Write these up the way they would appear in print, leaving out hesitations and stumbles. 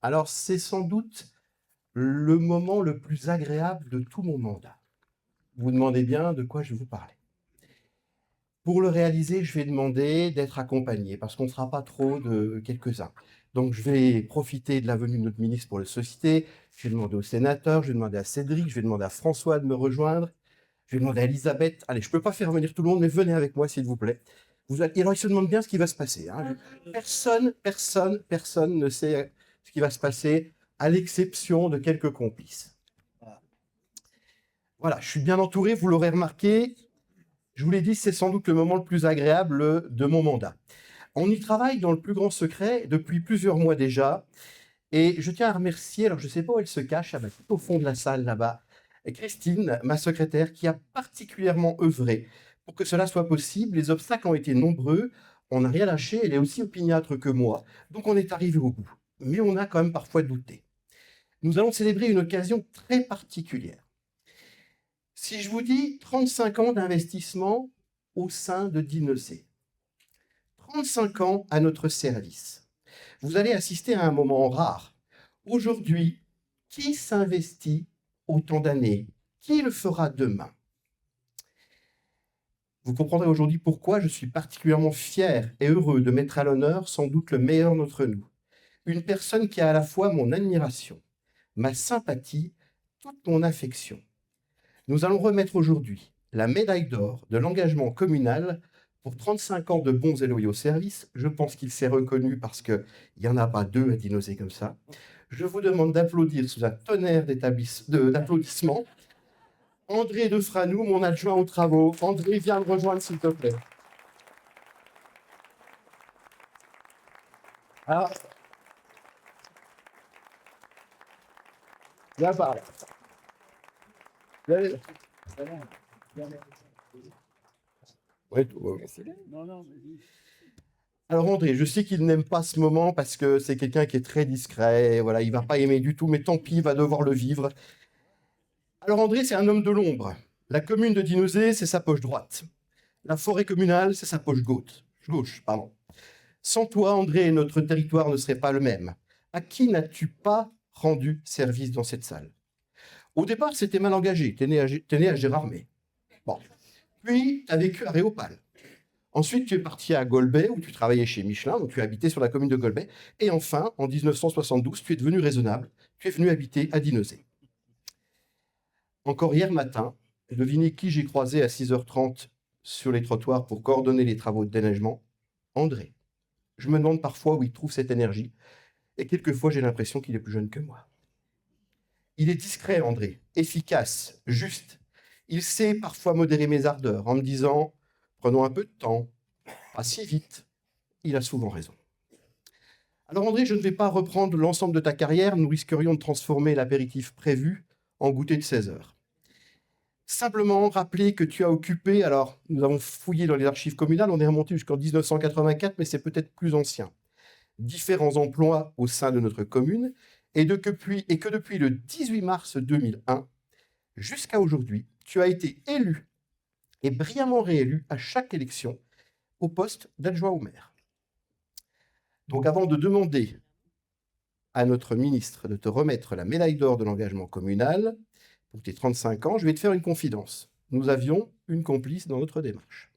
Alors, c'est sans doute le moment le plus agréable de tout mon mandat. Vous vous demandez bien de quoi je vais vous parler. Pour le réaliser, je vais demander d'être accompagné, parce qu'on ne sera pas trop de quelques-uns. Donc, je vais profiter de la venue de notre ministre pour le susciter. Je vais demander aux sénateurs, je vais demander à Cédric, je vais demander à François de me rejoindre. Je vais demander à Elisabeth. Allez, je ne peux pas faire venir tout le monde, mais venez avec moi, s'il vous plaît. Alors, il se demande bien ce qui va se passer. Hein. Personne ne sait ce qui va se passer, à l'exception de quelques complices. Voilà, je suis bien entouré, vous l'aurez remarqué. Je vous l'ai dit, c'est sans doute le moment le plus agréable de mon mandat. On y travaille dans le plus grand secret depuis plusieurs mois déjà. Et je tiens à remercier, alors je ne sais pas où elle se cache, tout au fond de la salle là-bas, Christine, ma secrétaire, qui a particulièrement œuvré pour que cela soit possible. Les obstacles ont été nombreux, on n'a rien lâché, elle est aussi opiniâtre que moi, donc on est arrivé au bout. Mais on a quand même parfois douté. Nous allons célébrer une occasion très particulière. Si je vous dis 35 ans d'investissement au sein de Dinocé, 35 ans à notre service, vous allez assister à un moment rare. Aujourd'hui, qui s'investit autant d'années? Qui le fera demain? Vous comprendrez aujourd'hui pourquoi je suis particulièrement fier et heureux de mettre à l'honneur sans doute le meilleur d'entre nous. Une personne qui a à la fois mon admiration, ma sympathie, toute mon affection. Nous allons remettre aujourd'hui la médaille d'or de l'engagement communal pour 35 ans de bons et loyaux services. Je pense qu'il s'est reconnu parce qu'il n'y en a pas deux à Dinocé comme ça. Je vous demande d'applaudir sous un tonnerre d'applaudissements André Defranou, mon adjoint aux travaux. André, viens me rejoindre, s'il te plaît. Alors, viens par là. Ouais, alors André, je sais qu'il n'aime pas ce moment parce que c'est quelqu'un qui est très discret, voilà, il va pas aimer du tout, mais tant pis, il va devoir le vivre. Alors André, c'est un homme de l'ombre. La commune de Dinozé, c'est sa poche droite. La forêt communale, c'est sa poche gauche. Sans toi, André, notre territoire ne serait pas le même. À qui n'as-tu pas rendu service dans cette salle? Au départ, c'était mal engagé. T'es né à Gérardmer. Bon. Puis, tu as vécu à Réopal. Ensuite, tu es parti à Golbet, où tu travaillais chez Michelin, donc tu habitais sur la commune de Golbet. Et enfin, en 1972, tu es devenu raisonnable. Tu es venu habiter à Dinozé. Encore hier matin, devinez qui j'ai croisé à 6h30 sur les trottoirs pour coordonner les travaux de déneigement? André. Je me demande parfois où il trouve cette énergie. Et quelquefois, j'ai l'impression qu'il est plus jeune que moi. Il est discret, André, efficace, juste. Il sait parfois modérer mes ardeurs en me disant « Prenons un peu de temps, pas si vite ». Il a souvent raison. Alors André, je ne vais pas reprendre l'ensemble de ta carrière, nous risquerions de transformer l'apéritif prévu en goûter de 16 heures. Simplement rappeler que tu as occupé, alors nous avons fouillé dans les archives communales, on est remonté jusqu'en 1984, mais c'est peut-être plus ancien, différents emplois au sein de notre commune, et que depuis le 18 mars 2001 jusqu'à aujourd'hui, tu as été élu et brillamment réélu à chaque élection au poste d'adjoint au maire. Donc avant de demander à notre ministre de te remettre la médaille d'or de l'engagement communal pour tes 35 ans, je vais te faire une confidence. Nous avions une complice dans notre démarche.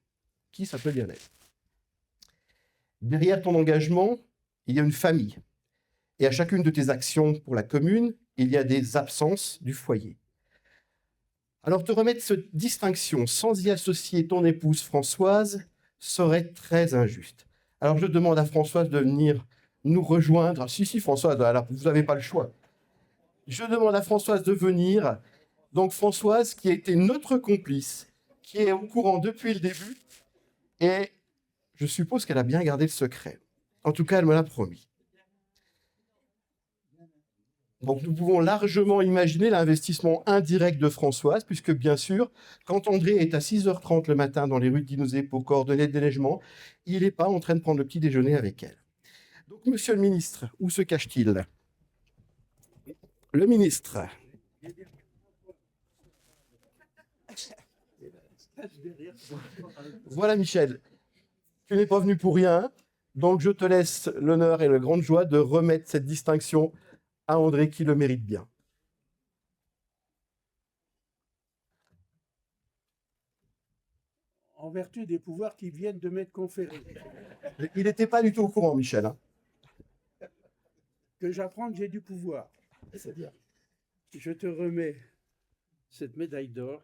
Qui s'appelle Lionel. Derrière ton engagement, il y a une famille. Et à chacune de tes actions pour la commune, il y a des absences du foyer. Alors te remettre cette distinction sans y associer ton épouse Françoise serait très injuste. Alors je demande à Françoise de venir nous rejoindre. Si, Françoise, alors, vous n'avez pas le choix. Je demande à Françoise de venir. Donc Françoise, qui a été notre complice, qui est au courant depuis le début, et je suppose qu'elle a bien gardé le secret. En tout cas, elle me l'a promis. Donc nous pouvons largement imaginer l'investissement indirect de Françoise, puisque bien sûr, quand André est à 6h30 le matin dans les rues de Dinozé pour coordonner le déneigement, il n'est pas en train de prendre le petit déjeuner avec elle. Donc monsieur le ministre, où se cache-t-il? Le ministre. Voilà Michel, tu n'es pas venu pour rien. Donc, je te laisse l'honneur et la grande joie de remettre cette distinction à André qui le mérite bien. En vertu des pouvoirs qui viennent de m'être conférés, Il n'était pas du tout au courant, Michel. Hein. que j'apprends que j'ai du pouvoir. C'est-à-dire Je te remets cette médaille d'or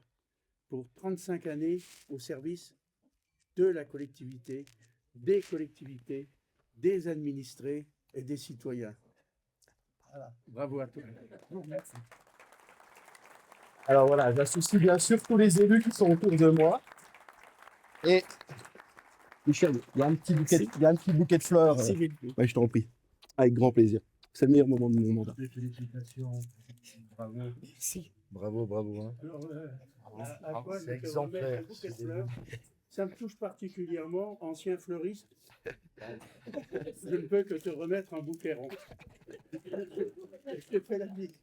pour 35 années au service de la collectivité, des administrés et des citoyens. Voilà. Bravo à toi. Merci. Alors voilà, j'associe bien sûr tous les élus qui sont autour de moi. Et Michel, il y a un petit bouquet de fleurs. Ouais, je t'en prie. Avec grand plaisir. C'est le meilleur moment de mon mandat. Félicitations. Bravo. Merci. Bravo, bravo. Hein. Alors, à toi, je te remets un bouquet de fleurs. Ça me touche particulièrement, ancien fleuriste. Je ne peux que te remettre un bouquet rond. Je te fais la bise.